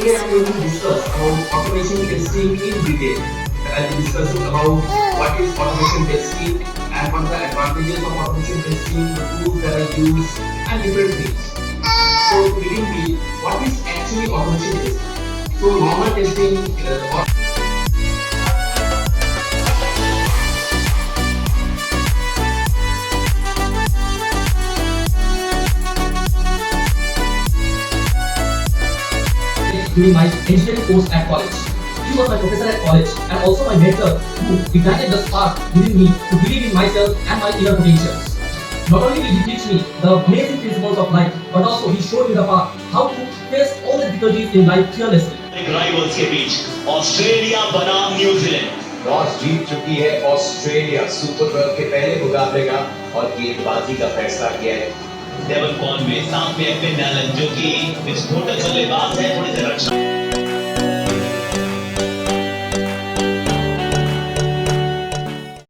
Today I'm going to discuss about automation testing in detail. I'll be discussing about what is automation testing and what are the advantages of automation testing, the tools that I use, and different things. So to begin with, what is actually automation testing? So normal testing or during my engineering course at college. He was my professor at college and also my mentor who ignited the spark within me to believe in myself and my inner potentials. Not only did he teach me the amazing principles of life, but also he showed me the path how to face all the difficulties in life fearlessly. Rivals के बीच Australia बनाम New Zealand toss जीत चुकी है Australia super 12 के पहले मुकाबले का और गेंदबाजी का फैसला किया है डेवन कॉनवे सामने फिन एलन जो कि विस्फोटक बल्लेबाज है थोड़े से रक्षा